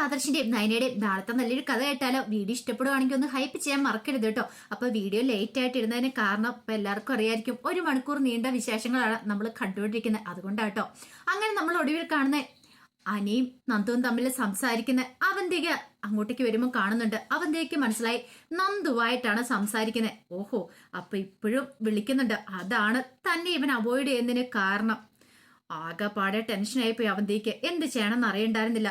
ആദർശിന്റെയും നയനയുടെയും നാളത്തെ നല്ലൊരു കഥ കേട്ടാലോ? വീഡിയോ ഇഷ്ടപ്പെടുവാണെങ്കിൽ ഒന്ന് ഹൈപ്പ് ചെയ്യാൻ മറക്കരുത് കേട്ടോ. അപ്പൊ വീഡിയോ ലേറ്റ് ആയിട്ട് ഇരുന്നതിന് കാരണം ഇപ്പൊ എല്ലാവർക്കും അറിയായിരിക്കും, 1 മണിക്കൂർ നീണ്ട വിശേഷങ്ങളാണ് നമ്മൾ കണ്ടുകൊണ്ടിരിക്കുന്നത്. അതുകൊണ്ടാട്ടോ. അങ്ങനെ നമ്മൾ ഒടുവിൽ കാണുന്ന അനിയും നന്ദുവും തമ്മിൽ സംസാരിക്കുന്ന അവന്തിക അങ്ങോട്ടേക്ക് വരുമ്പോൾ കാണുന്നുണ്ട്. അവന്തിക്ക് മനസ്സിലായി നന്ദുവായിട്ടാണ് സംസാരിക്കുന്നത്. ഓഹോ, അപ്പൊ ഇപ്പോഴും വിളിക്കുന്നുണ്ട്. അതാണ് തന്നെ ഇവൻ അവോയ്ഡ് ചെയ്യുന്നതിന് കാരണം. ആകെപ്പാടെ ടെൻഷനായിപ്പോയി അവന്തിക്ക്. എന്ത് ചെയ്യണമെന്ന് അറിയണ്ടായിരുന്നില്ല.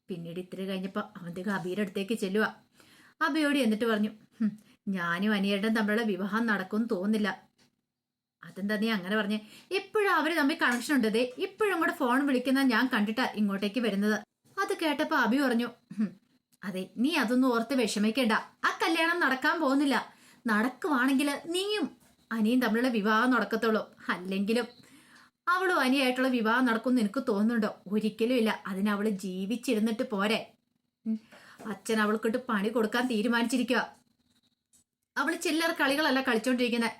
പിന്നീട് ഇത്തിരി കഴിഞ്ഞപ്പോൾ അവന്തിക അബിയുടെ അടുത്തേക്ക് ചെല്ലുക. അബിയോട് എന്നിട്ട് പറഞ്ഞു, ഞാനും അനിയരുടെ തമ്മിലുള്ള വിവാഹം നടക്കും തോന്നില്ല. അതെന്താ നീ അങ്ങനെ പറഞ്ഞേ? ഇപ്പോഴും അവര് തമ്മിൽ കണക്ഷൻ ഉണ്ട്. ദേ ഇപ്പോഴും കൂടെ ഫോൺ വിളിക്കുന്ന ഞാൻ കണ്ടിട്ടാ ഇങ്ങോട്ടേക്ക് വരുന്നത്. അത് കേട്ടപ്പോ അബി പറഞ്ഞു, അതെ, നീ അതൊന്നും ഓർത്ത് വിഷമിക്കേണ്ട. ആ കല്യാണം നടക്കാൻ പോകുന്നില്ല. നടക്കുവാണെങ്കിൽ നീയും അനിയും തമ്മിലുള്ള വിവാഹം നടക്കത്തുള്ളൂ. അല്ലെങ്കിലും അവളും അനിയായിട്ടുള്ള വിവാഹം നടക്കുമെന്ന് എനിക്ക് തോന്നുന്നുണ്ടോ? ഒരിക്കലും ഇല്ല. അതിനവള് ജീവിച്ചിരുന്നിട്ട് പോരെ. അച്ഛൻ അവൾക്കിട്ട് പണി കൊടുക്കാൻ തീരുമാനിച്ചിരിക്കുക. അവള് ചില്ലറ കളികളല്ല കളിച്ചോണ്ടിരിക്കുന്നത്.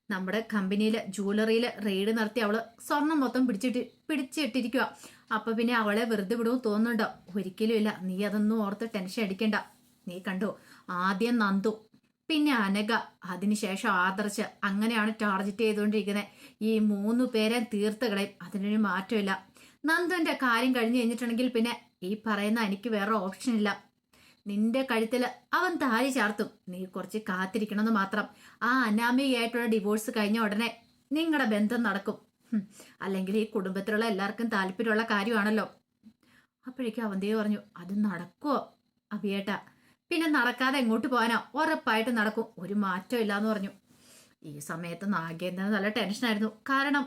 നമ്മുടെ കമ്പനിയില് ജ്വല്ലറിയില് റെയ്ഡ് നടത്തി അവള് സ്വർണം മൊത്തം പിടിച്ചിട്ടിരിക്കുക. അപ്പൊ പിന്നെ അവളെ വെറുതെ വിടുമെന്ന് തോന്നുന്നുണ്ടോ? ഒരിക്കലും ഇല്ല. നീ അതൊന്നും ഓർത്ത് ടെൻഷൻ അടിക്കണ്ട. നീ കണ്ടോ, ആദ്യം നന്ദു, പിന്നെ അനഘ, അതിനുശേഷം ആദർശ്, അങ്ങനെയാണ് ടാർഗറ്റ് ചെയ്തുകൊണ്ടിരിക്കുന്നത്. ഈ 3 പേരെ തീർത്ത് കളയും. അതിനൊരു മാറ്റമില്ല. നന്ദുവിന്റെ കാര്യം കഴിഞ്ഞു കഴിഞ്ഞിട്ടുണ്ടെങ്കിൽ പിന്നെ ഈ പറയുന്ന എനിക്ക് വേറെ ഓപ്ഷൻ ഇല്ല. നിന്റെ കഴുത്തിൽ അവൻ താലി ചാർത്തും. നീ കുറച്ച് കാത്തിരിക്കണമെന്ന് മാത്രം. ആ അനാമികയായിട്ടുള്ള ഡിവോഴ്സ് കഴിഞ്ഞ ഉടനെ നിങ്ങളുടെ ബന്ധം നടക്കും. അല്ലെങ്കിൽ ഈ കുടുംബത്തിലുള്ള എല്ലാവർക്കും താല്പര്യമുള്ള കാര്യമാണല്ലോ. അപ്പോഴേക്കും അവന്തിക പറഞ്ഞു, അത് നടക്കുവോ അഭിയേട്ട? പിന്നെ നടക്കാതെ എങ്ങോട്ട് പോകാനോ? ഉറപ്പായിട്ട് നടക്കും. ഒരു മാറ്റം ഇല്ലാന്ന് പറഞ്ഞു. ഈ സമയത്ത് നാഗേന്ദ്രന് നല്ല ടെൻഷനായിരുന്നു. കാരണം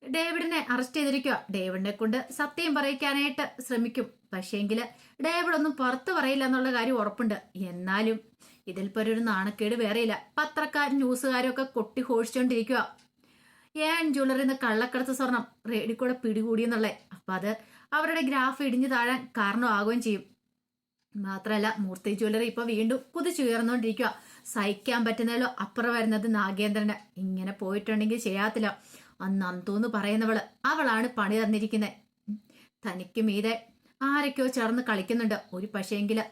ഡേവിഡിനെ അറസ്റ്റ് ചെയ്തിരിക്കുക. ഡേവിഡിനെ കൊണ്ട് സത്യം പറയിക്കാനായിട്ട് ശ്രമിക്കും. പക്ഷേങ്കില് ഡേവിഡ് ഒന്നും പുറത്തു പറയില്ല എന്നുള്ള കാര്യം ഉറപ്പുണ്ട്. എന്നാലും ഇതിൽപ്പോ ഒരു നാണക്കേട് വേറെയില്ല. പത്രക്കാരും ന്യൂസുകാരും ഒക്കെ കൊട്ടി ഘോഷിച്ചോണ്ടിരിക്കുക. ജ്വല്ലറിയിൽ നിന്ന് കള്ളക്കടത്ത് സ്വർണം റേഡിൽ കൂടെ പിടികൂടിയെന്നുള്ളേ. അപ്പൊ അത് അവരുടെ ഗ്രാഫ് ഇടിഞ്ഞു താഴാൻ കാരണമാകുകയും ചെയ്യും. മാത്രല്ല, മൂർത്തി ജ്വല്ലറി ഇപ്പൊ വീണ്ടും കുതിച്ചുയർന്നുകൊണ്ടിരിക്കുക. സഹിക്കാൻ പറ്റുന്നതിലോ അപ്പുറം വരുന്നത് നാഗേന്ദ്രന്. ഇങ്ങനെ പോയിട്ടുണ്ടെങ്കിൽ ചെയ്യാത്തില്ല. നന്ദു പറയുന്നവള്, അവളാണ് പണി തന്നിരിക്കുന്നത്. തനിക്ക് മീതെ ആരൊക്കെയോ ചേർന്ന് കളിക്കുന്നുണ്ട്. ഒരു പക്ഷേങ്കില്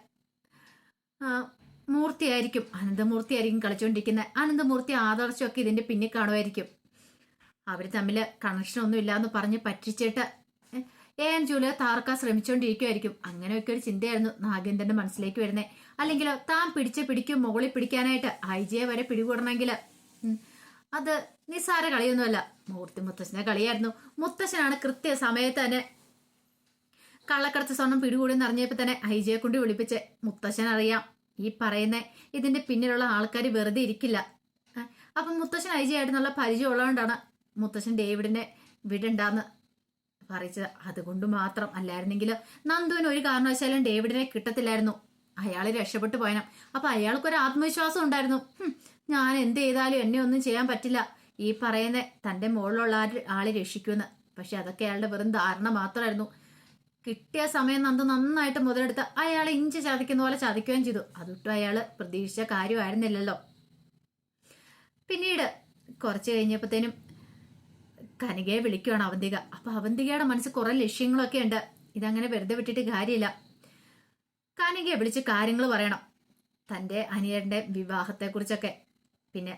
മൂർത്തിയായിരിക്കും, അനന്തമൂർത്തിയായിരിക്കും കളിച്ചുകൊണ്ടിരിക്കുന്നത്. അനന്തമൂർത്തി ആദർശമൊക്കെ ഇതിന്റെ പിന്നിൽ കാണുമായിരിക്കും. അവര് തമ്മില് കണക്ഷൻ ഒന്നും ഇല്ലാന്ന് പറഞ്ഞ് പറ്റിച്ചിട്ട് ജൂലിയെ താർക്കാൻ ശ്രമിച്ചുകൊണ്ടിരിക്കുമായിരിക്കും. അങ്ങനെയൊക്കെ ഒരു ചിന്തയായിരുന്നു നാഗേന്ദ്രന്റെ മനസ്സിലേക്ക് വരുന്നത്. അല്ലെങ്കിലോ താൻ പിടിക്കും മുകളിൽ പിടിക്കാനായിട്ട് ഐജിയെ വരെ പിടികൂടണമെങ്കിൽ അത് നിസ്സാര കളിയൊന്നുമല്ല. മൂർത്തി മുത്തശ്ശന്റെ കളിയായിരുന്നു. മുത്തശ്ശനാണ് കൃത്യ സമയത്ത് തന്നെ കള്ളക്കടത്ത് സ്വർണം പിടികൂടിയെന്ന് അറിഞ്ഞപ്പോ തന്നെ ഐജിയെ കൊണ്ട് വിളിപ്പിച്ച്. മുത്തശ്ശൻ അറിയാം ഈ പറയുന്ന ഇതിന്റെ പിന്നിലുള്ള ആൾക്കാർ വെറുതെ ഇരിക്കില്ല. അപ്പം മുത്തശ്ശൻ ഐജി ആയിരുന്നുള്ള പരിചയം ഉള്ളതുകൊണ്ടാണ് മുത്തശ്ശൻ ഡേവിഡിനെ വിടണ്ടാന്ന് പറയിച്ചത്. അതുകൊണ്ട് മാത്രം. അല്ലായിരുന്നെങ്കിൽ നന്ദുവിന് ഒരു കാരണവശാലും ഡേവിഡിനെ കിട്ടത്തില്ലായിരുന്നു. അയാൾ രക്ഷപ്പെട്ടു പോയനം. അപ്പൊ അയാൾക്കൊരു ആത്മവിശ്വാസം ഉണ്ടായിരുന്നു. ഞാൻ എന്ത് ചെയ്താലും എന്നെ ഒന്നും ചെയ്യാൻ പറ്റില്ല, ഈ പറയുന്ന തന്റെ മുകളിലുള്ള ആളെ രക്ഷിക്കുമെന്ന്. പക്ഷെ അതൊക്കെ അയാളുടെ വെറും ധാരണ മാത്രമായിരുന്നു. കിട്ടിയ സമയം നന്ദു നന്നായിട്ട് മുതലെടുത്ത് അയാളെ ഇഞ്ചി ചതിക്കുന്ന പോലെ ചതിക്കുകയും ചെയ്തു. അതൊട്ടും അയാള് പ്രതീക്ഷിച്ച കാര്യമായിരുന്നില്ലല്ലോ. പിന്നീട് കുറച്ച് കഴിഞ്ഞപ്പോഴത്തേനും കനികയെ വിളിക്കുകയാണ് അവന്തിക. അപ്പൊ അവന്തികയുടെ മനസ്സിൽ കുറെ ലക്ഷ്യങ്ങളൊക്കെ ഉണ്ട്. ഇതങ്ങനെ വെറുതെ വിട്ടിട്ട് കാര്യമില്ല. കനികയെ വിളിച്ച് കാര്യങ്ങൾ പറയണം, തന്റെ അനിയന്റെ വിവാഹത്തെക്കുറിച്ചൊക്കെ. പിന്നെ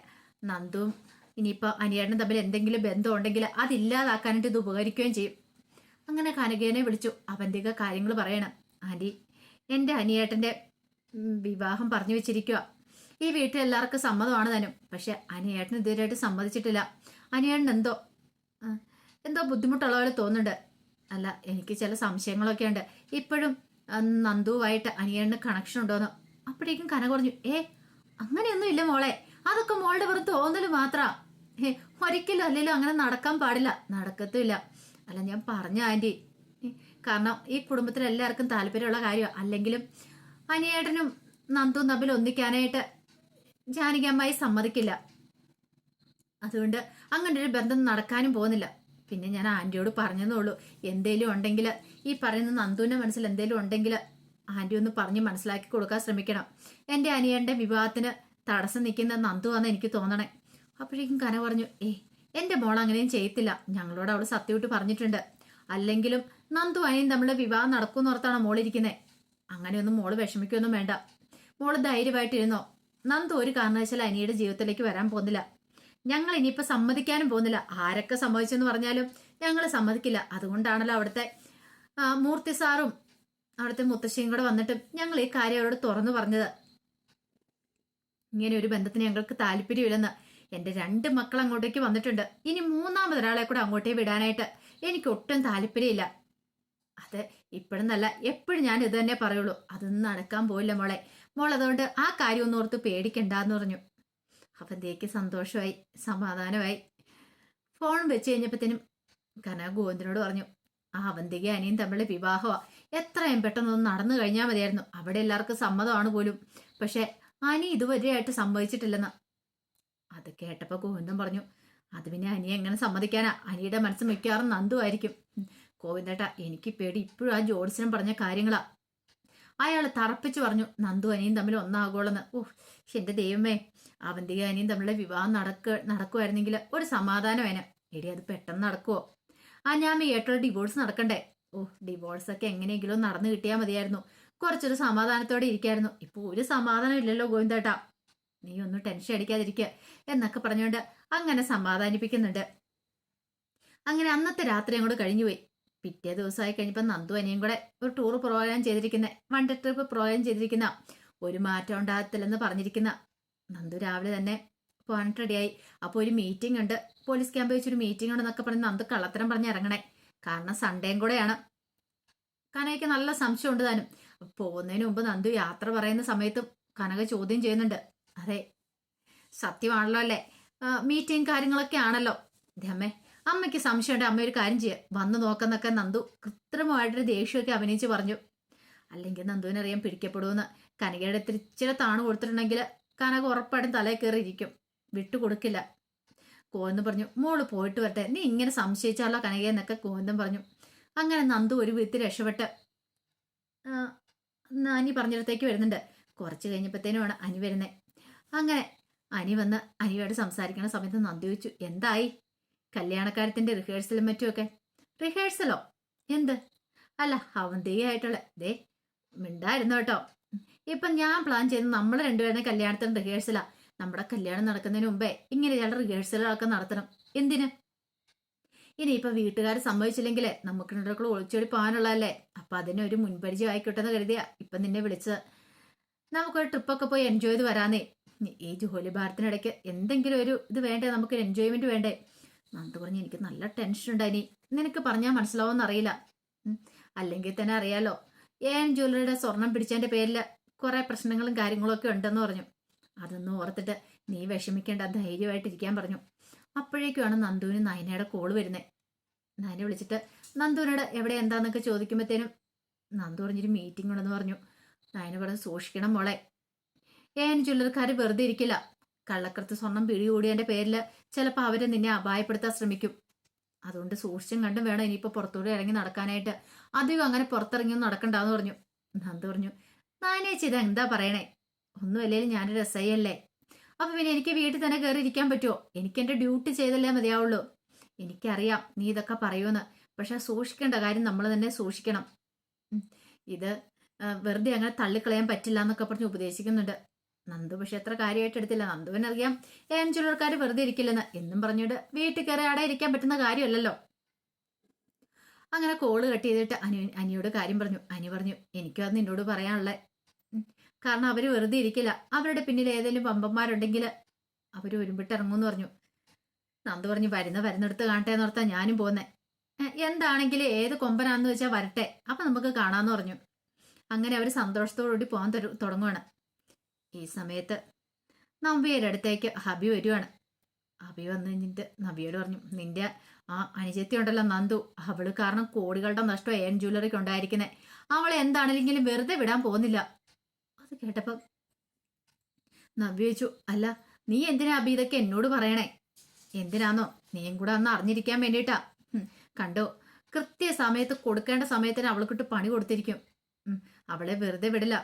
നന്ദുവും ഇനിയിപ്പോ അനിയനും തമ്മിൽ എന്തെങ്കിലും ബന്ധം ഉണ്ടെങ്കിൽ അതില്ലാതാക്കാനായിട്ട് ഇത് ഉപകരിക്കുകയും ചെയ്യും. അങ്ങനെ കനകേനെ വിളിച്ചു. അവന്തിക കാര്യങ്ങൾ പറയണം. ആന്റി, എൻ്റെ അനിയേട്ടന്റെ വിവാഹം പറഞ്ഞു വെച്ചിരിക്കുക. ഈ വീട്ടിൽ എല്ലാവർക്കും സമ്മതമാണ് താനും. പക്ഷെ അനിയേട്ടൻ ഇതുവരെയായിട്ട് സമ്മതിച്ചിട്ടില്ല. അനിയേട്ടൻ എന്തോ ബുദ്ധിമുട്ടുള്ള പോലെ തോന്നുന്നുണ്ട്. അല്ല, എനിക്ക് ചില സംശയങ്ങളൊക്കെ ഉണ്ട്. ഇപ്പോഴും നന്ദുവായിട്ട് അനിയേട്ടന് കണക്ഷൻ ഉണ്ടോന്ന്. അപ്പോഴേക്കും കന പറഞ്ഞു, അങ്ങനെയൊന്നും ഇല്ല മോളെ, അതൊക്കെ മോളുടെ വെറും തോന്നല് മാത്ര. ഒരിക്കലും അല്ലെങ്കിലും അങ്ങനെ നടക്കാൻ പാടില്ല. നടക്കത്തുമില്ല. അല്ല, ഞാൻ പറഞ്ഞ ആന്റി, കാരണം ഈ കുടുംബത്തിൽ എല്ലാവർക്കും താല്പര്യമുള്ള കാര്യമാണ്. അല്ലെങ്കിലും അനിയേട്ടനും നന്ദുവും തമ്മിൽ ഒന്നിക്കാനായിട്ട് ജാനകിയമ്മായി സമ്മതിക്കില്ല. അതുകൊണ്ട് അങ്ങനെ ഒരു ബന്ധം നടക്കാനും പോകുന്നില്ല. പിന്നെ ഞാൻ ആന്റിയോട് പറഞ്ഞതേ ഉള്ളൂ, എന്തേലും ഉണ്ടെങ്കിൽ ഈ പറയുന്ന നന്ദുവിന്റെ മനസ്സിൽ എന്തേലും ഉണ്ടെങ്കിൽ ആന്റി ഒന്ന് പറഞ്ഞ് മനസ്സിലാക്കി കൊടുക്കാൻ ശ്രമിക്കണം. എൻ്റെ അനിയന്റെ വിവാഹത്തിന് തടസ്സം നിൽക്കുന്ന നന്ദുവാന്ന് എനിക്ക് തോന്നണേ. അപ്പോഴേക്കും കന പറഞ്ഞു, എൻ്റെ മോൾ അങ്ങനെയും ചെയ്യത്തില്ല. ഞങ്ങളോട് അവൾ സത്യമായിട്ട് പറഞ്ഞിട്ടുണ്ട്. അല്ലെങ്കിലും നന്ദു അനിയും തമ്മിലുള്ള വിവാഹം നടക്കുമെന്ന് ഓർത്താണ് മോളിരിക്കുന്നത്. അങ്ങനെയൊന്നും മോള് വിഷമിക്കൊന്നും വേണ്ട. മോള് ധൈര്യമായിട്ടിരുന്നോ. നന്ദു ഒരു കാരണവശാലും അനിയുടെ ജീവിതത്തിലേക്ക് വരാൻ പോകുന്നില്ല. ഞങ്ങൾ ഇനിയിപ്പോൾ സമ്മതിക്കാനും പോകുന്നില്ല. ആരൊക്കെ സമ്മതിച്ചെന്ന് പറഞ്ഞാലും ഞങ്ങൾ സമ്മതിക്കില്ല. അതുകൊണ്ടാണല്ലോ അവിടുത്തെ മൂർത്തി സാറും അവിടുത്തെ മുത്തശ്ശിയും കൂടെ വന്നിട്ടും ഞങ്ങൾ ഈ കാര്യം അവരോട് തുറന്നു പറഞ്ഞത്. ഇങ്ങനെ ഒരു ബന്ധത്തിന് ഞങ്ങൾക്ക് താല്പര്യമില്ലെന്ന്. എൻ്റെ 2 മക്കൾ അങ്ങോട്ടേക്ക് വന്നിട്ടുണ്ട്. ഇനി 3ാമതൊരാളെ കൂടെ അങ്ങോട്ടേ വിടാനായിട്ട് എനിക്ക് ഒട്ടും താല്പര്യമില്ല. അത് ഇപ്പോഴെന്നല്ല, എപ്പോഴും ഞാൻ ഇത് തന്നെ പറയുള്ളൂ. അതൊന്നും നടക്കാൻ പോയില്ല മോളെ. മോൾ അതുകൊണ്ട് ആ കാര്യം ഒന്നും ഓർത്ത് പേടിക്കണ്ടെന്ന് പറഞ്ഞു. അവന്തേക്ക് സന്തോഷമായി, സമാധാനമായി. ഫോൺ വെച്ച് കഴിഞ്ഞപ്പോഴത്തേനും കനക ഗോവിന്ദനോട് പറഞ്ഞു, ആ അവന്തിക അനിയും തമ്മിലുള്ള വിവാഹമാണ്. എത്രയും പെട്ടെന്നൊന്നും നടന്നു കഴിഞ്ഞാൽ മതിയായിരുന്നു. അവിടെ എല്ലാവർക്കും സമ്മതമാണ് പോലും. പക്ഷെ അനി ഇതുവരെയായിട്ട് സംഭവിച്ചിട്ടില്ലെന്ന്. അത് കേട്ടപ്പോൾ ഗോവിന്ദൻ പറഞ്ഞു, അത് പിന്നെ അനിയെ എങ്ങനെ സമ്മതിക്കാനാ? അനിയുടെ മനസ്സ് മിക്കവാറും നന്ദു ആയിരിക്കും. ഗോവിന്ദേട്ടാ, എനിക്ക് പേടി ഇപ്പോഴും ആ ജോത്സ്യൻ പറഞ്ഞ കാര്യങ്ങളാ. അയാൾ തറപ്പിച്ചു പറഞ്ഞു, നന്ദു അനിയും തമ്മിൽ ഒന്നാകുള്ളെന്ന്. ഓഹ് എന്റെ ദൈവമേ, അവന്തിക അനിയും തമ്മിലുള്ള വിവാഹം നടക്കുമായിരുന്നെങ്കിൽ ഒരു സമാധാനവേന. എടി അത് പെട്ടെന്ന് നടക്കുവോ? ഞാൻ ഏട്ടുള്ള ഡിവോഴ്സ് നടക്കണ്ടേ? ഓഹ് ഡിവോഴ്സൊക്കെ എങ്ങനെയെങ്കിലും നടന്നു കിട്ടിയാൽ മതിയായിരുന്നു. കുറച്ചൊരു സമാധാനത്തോടെ ഇരിക്കായിരുന്നു. ഇപ്പൊ ഒരു സമാധാനം ഇല്ലല്ലോ ഗോവിന്ദേട്ടാ. നീ ഒന്നും ടെൻഷൻ അടിക്കാതിരിക്കുക എന്നൊക്കെ പറഞ്ഞുകൊണ്ട് അങ്ങനെ സമാധാനിപ്പിക്കുന്നുണ്ട്. അങ്ങനെ അന്നത്തെ രാത്രി അങ്ങോട്ട് കഴിഞ്ഞുപോയി. പിറ്റേ ദിവസമായി കഴിഞ്ഞപ്പോൾ നന്ദു അനിയും കൂടെ ഒരു ടൂർ പ്രോഗ്രാം ചെയ്തിരിക്കുന്ന, 1 ഡേ ട്രിപ്പ് പ്രോഗ്രാം ചെയ്തിരിക്കുന്ന, ഒരു മാറ്റം ഉണ്ടാകത്തില്ലെന്ന് പറഞ്ഞിരിക്കുന്ന നന്ദു രാവിലെ തന്നെ പോകാനായിട്ട് റെഡിയായി. അപ്പോൾ ഒരു മീറ്റിംഗ് ഉണ്ട്, പോലീസ് ക്യാമ്പ് വെച്ചൊരു മീറ്റിംഗ് ഉണ്ടെന്നൊക്കെ പറഞ്ഞ് നന്ദു കള്ളത്തരം പറഞ്ഞ് ഇറങ്ങണേ. കാരണം സൺഡേയും കൂടെയാണ്. കനകയ്ക്ക് നല്ല സംശയം ഉണ്ട് താനും. പോകുന്നതിന് മുമ്പ് നന്ദു യാത്ര പറയുന്ന സമയത്തും കനക ചോദ്യം ചെയ്യുന്നുണ്ട്. അതെ സത്യമാണല്ലോ അല്ലേ, മീറ്റിംഗ് കാര്യങ്ങളൊക്കെ ആണല്ലോ. അമ്മേ, അമ്മയ്ക്ക് സംശയമുണ്ട്, അമ്മ ഒരു കാര്യം ചെയ്യുക, വന്ന് നോക്കുന്നൊക്കെ നന്ദു കൃത്രിമമായിട്ടൊരു ദേഷ്യമൊക്കെ അഭിനയിച്ച് പറഞ്ഞു. അല്ലെങ്കിൽ നന്ദുവിനറിയാൻ പിടിക്കപ്പെടുമെന്ന്. കനകയുടെ ഇച്ചിരി താണ് കൊടുത്തിട്ടുണ്ടെങ്കിൽ കനക ഉറപ്പായിട്ടും തലയിൽ കയറിയിരിക്കും, വിട്ടുകൊടുക്കില്ല. ഗോവിന്ദൻ പറഞ്ഞു, മോള് പോയിട്ട് വരട്ടെ, നീ ഇങ്ങനെ സംശയിച്ചാലോ കനകയെന്നൊക്കെ ഗോവിന്ദൻ പറഞ്ഞു. അങ്ങനെ നന്ദു ഒരു വിധത്തിൽ രക്ഷപ്പെട്ട് അനി പറഞ്ഞിടത്തേക്ക് വരുന്നുണ്ട്. കുറച്ച് കഴിഞ്ഞപ്പോഴത്തേനുമാണ് അനി വരുന്നത്. അങ്ങനെ അനി വന്ന് അനിയോട് സംസാരിക്കുന്ന സമയത്ത് നന്ദി ചോദിച്ചു, എന്തായി കല്യാണക്കാര്യത്തിന്റെ റിഹേഴ്സലും മറ്റുമൊക്കെ? റിഹേഴ്സലോ? എന്ത്? അല്ല അവന്തികയായിട്ടുള്ള ദേ മിണ്ടായിരുന്നു കേട്ടോ. ഇപ്പൊ ഞാൻ പ്ലാൻ ചെയ്ത് നമ്മൾ രണ്ടുപേരുടെ കല്യാണത്തിന് റിഹേഴ്സലാ. നമ്മുടെ കല്യാണം നടക്കുന്നതിന് മുമ്പേ ഇങ്ങനെ ഇയാളുടെ റിഹേഴ്സലുകളൊക്കെ നടത്തണം. എന്തിന്? ഇനിയിപ്പൊ വീട്ടുകാർ സമ്മതിച്ചില്ലെങ്കിൽ നമുക്ക് രണ്ടുകൂടെ ഒളിച്ചോടി പോകാനുള്ളതല്ലേ. അപ്പൊ അതിനൊരു മുൻപരിചയം ആയിക്കോട്ടെ എന്ന് കരുതിയാ ഇപ്പൊ നിന്നെ വിളിച്ചത്. നമുക്കൊരു ട്രിപ്പൊക്കെ പോയി എൻജോയ് ചെയ്ത് വരാന്നേ. ഈ ജോലി ഭാരത്തിനിടയ്ക്ക് എന്തെങ്കിലും ഒരു ഇത് വേണ്ടേ, നമുക്ക് എൻജോയ്മെന്റ് വേണ്ടേ? നന്ദു പറഞ്ഞു, എനിക്ക് നല്ല ടെൻഷൻ ഉണ്ടായി. നിനക്ക് പറഞ്ഞാൽ മനസ്സിലാവുമെന്ന് അറിയില്ല. അല്ലെങ്കിൽ തന്നെ അറിയാലോ, ജ്വല്ലറിയുടെ സ്വർണം പിടിച്ചതിന്റെ പേരിൽ കുറെ പ്രശ്നങ്ങളും കാര്യങ്ങളും ഒക്കെ ഉണ്ടെന്ന് പറഞ്ഞു. അതൊന്നും ഓർത്തിട്ട് നീ വിഷമിക്കേണ്ട, ധൈര്യമായിട്ടിരിക്കാൻ പറഞ്ഞു. അപ്പോഴേക്കുമാണ് നന്ദുവിന് നയനയുടെ കോള് വരുന്നത്. നയനെ വിളിച്ചിട്ട് നന്ദുവിനോട് എവിടെ എന്താന്നൊക്കെ ചോദിക്കുമ്പോഴത്തേനും നന്ദു പറഞ്ഞൊരു മീറ്റിംഗ് ഉണ്ടെന്ന് പറഞ്ഞു. നയന പറഞ്ഞു, സൂക്ഷിക്കണം മോളെ, ജ്വല്ലറിക്കാർ വെറുതെ ഇരിക്കില്ല. കള്ളക്കടത്ത് സ്വർണം പിടികൂടിയതിന്റെ പേരിൽ ചിലപ്പോൾ അവരെ നിന്നെ അപായപ്പെടുത്താൻ ശ്രമിക്കും. അതുകൊണ്ട് സൂക്ഷിച്ചും കണ്ടും വേണം ഇനിയിപ്പോൾ പുറത്തൂടെ ഇറങ്ങി നടക്കാനായിട്ട്. അധികം അങ്ങനെ പുറത്തിറങ്ങിയൊന്നും നടക്കണ്ടെന്ന് പറഞ്ഞു. നന്ദു പറഞ്ഞു, നാനേച്ചി ഇത് എന്താ പറയണേ? ഒന്നുമല്ലേലും ഞാനൊരു SI അല്ലേ. അപ്പൊ പിന്നെ എനിക്ക് വീട്ടിൽ തന്നെ കയറി ഇരിക്കാൻ പറ്റുമോ? എനിക്ക് എന്റെ ഡ്യൂട്ടി ചെയ്തല്ലേ മതിയാവുള്ളൂ. എനിക്കറിയാം നീ ഇതൊക്കെ പറയുമെന്ന്. പക്ഷെ സൂക്ഷിക്കേണ്ട കാര്യം നമ്മൾ തന്നെ സൂക്ഷിക്കണം. ഇത് വെറുതെ അങ്ങനെ തള്ളിക്കളയാൻ പറ്റില്ല എന്നൊക്കെ പറഞ്ഞ് ഉപദേശിക്കുന്നുണ്ട്. നന്ദു പക്ഷെ അത്ര കാര്യമായിട്ട് എടുത്തില്ല. നന്ദുവിനറിയാം ജ്വല്ലറിക്കാർ വെറുതെ ഇരിക്കില്ലെന്ന്. എന്നും പറഞ്ഞിട്ട് വീട്ടിൽ കയറി അവിടെ ഇരിക്കാൻ പറ്റുന്ന കാര്യമല്ലല്ലോ. അങ്ങനെ കോള് കട്ട് ചെയ്തിട്ട് അനിയോട് കാര്യം പറഞ്ഞു. അനി പറഞ്ഞു, എനിക്കും അത് നിന്നോട് പറയാനുള്ളത്. കാരണം അവര് വെറുതെ ഇരിക്കില്ല. അവരുടെ പിന്നിൽ ഏതെങ്കിലും പമ്പന്മാരുണ്ടെങ്കിൽ അവര് ഒരുമ്പിട്ട് ഇറങ്ങുമെന്ന് പറഞ്ഞു. നന്ദു പറഞ്ഞു, വരുന്നിടത്ത് കാണട്ടെ എന്ന് ഓർത്താ ഞാനും പോന്നെ. എന്താണെങ്കിലും ഏത് കൊമ്പനാന്ന് വെച്ചാൽ വരട്ടെ, അപ്പൊ നമുക്ക് കാണാന്ന് പറഞ്ഞു. അങ്ങനെ അവര് സന്തോഷത്തോടുകൂടി പോകാൻ തുടങ്ങുവാണ്. ഈ സമയത്ത് നവ്യയുടെ അടുത്തേക്ക് ഹബി വരുവാണ്. ഹബി വന്നു കഴിഞ്ഞിട്ട് നവ്യയോട് പറഞ്ഞു, നിന്റെ ആ അനുജത്തി ഉണ്ടല്ലോ നന്ദു, അവള് കാരണം കോടികളുടെ നഷ്ടം ജ്വല്ലറിക്ക് ഉണ്ടായിരിക്കുന്നത്. അവളെ എന്താണെങ്കിലും വെറുതെ വിടാൻ പോകുന്നില്ല. അത് കേട്ടപ്പം നവ്യ ചോദിച്ചു, അല്ല നീ എന്തിനാ അബി ഇതൊക്കെ എന്നോട് പറയണേ? എന്തിനാന്നോ? നീയും കൂടെ അന്ന് അറിഞ്ഞിരിക്കാൻ വേണ്ടിയിട്ടാ. കണ്ടോ, കൃത്യസമയത്ത് കൊടുക്കേണ്ട സമയത്തിന് അവൾക്കിട്ട് പണി കൊടുത്തിരിക്കും. അവളെ വെറുതെ വിടില്ല.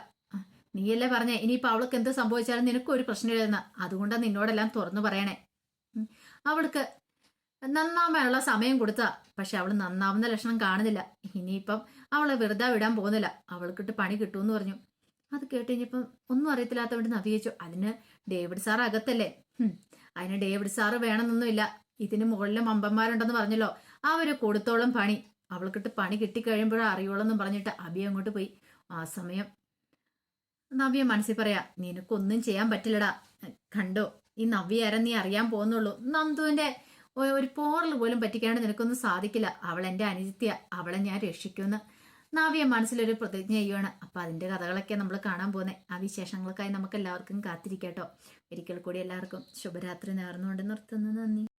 നീയല്ലേ പറഞ്ഞേ ഇനിയിപ്പോൾ അവൾക്ക് എന്ത് സംഭവിച്ചാലും നിനക്കൊരു പ്രശ്നമില്ലെന്ന്. അതുകൊണ്ടാണ് നിന്നോടെല്ലാം തുറന്നു പറയണേ. അവൾക്ക് നന്നാവാനുള്ള സമയം കൊടുത്താ, പക്ഷെ അവള് നന്നാവുന്ന ലക്ഷണം കാണുന്നില്ല. ഇനിയിപ്പം അവളെ വെറുതെ വിടാൻ പോകുന്നില്ല, അവൾക്കിട്ട് പണി കിട്ടുമെന്ന് പറഞ്ഞു. അത് കേട്ട് കഴിഞ്ഞപ്പം ഒന്നും അറിയത്തില്ലാത്തവണ്ട് നവിയിച്ചു. അതിന് ഡേവിഡ് സാർ അകത്തല്ലേ. അതിന് ഡേവിഡ് സാറ് വേണമെന്നൊന്നുമില്ല. ഇതിന് മുകളിലും അമ്പന്മാരുണ്ടെന്ന് പറഞ്ഞല്ലോ, അവര് കൊടുത്തോളം പണി. അവൾക്കിട്ട് പണി കിട്ടിക്കഴിയുമ്പോഴേ അറിയോളെന്നും പറഞ്ഞിട്ട് അബി അങ്ങോട്ട് പോയി. ആ സമയം നവ്യ മനസ്സിൽ പറയാ, നിനക്കൊന്നും ചെയ്യാൻ പറ്റില്ലടാ. കണ്ടോ, ഈ നവ്യ ആരാ നീ അറിയാൻ പോകുന്നുള്ളൂ. നന്ദുവിന്റെ ഒരു പോറൽ പോലും പറ്റിക്കാണ്ട് നിനക്കൊന്നും സാധിക്കില്ല. അവൾ എന്റെ അനിത്യ, അവളെ ഞാൻ രക്ഷിക്കുമെന്ന് നവ്യ മനസ്സിലൊരു പ്രതിജ്ഞ ചെയ്യുവാണ്. അപ്പൊ അതിന്റെ കഥകളൊക്കെ നമ്മൾ കാണാൻ പോകുന്നത്. ആ വിശേഷങ്ങൾക്കായി നമുക്ക് എല്ലാവർക്കും കാത്തിരിക്കാട്ടോ. ഒരിക്കൽ കൂടി എല്ലാവർക്കും ശുഭരാത്രി നേർന്നുകൊണ്ട് നിർത്തുന്നു. നന്ദി.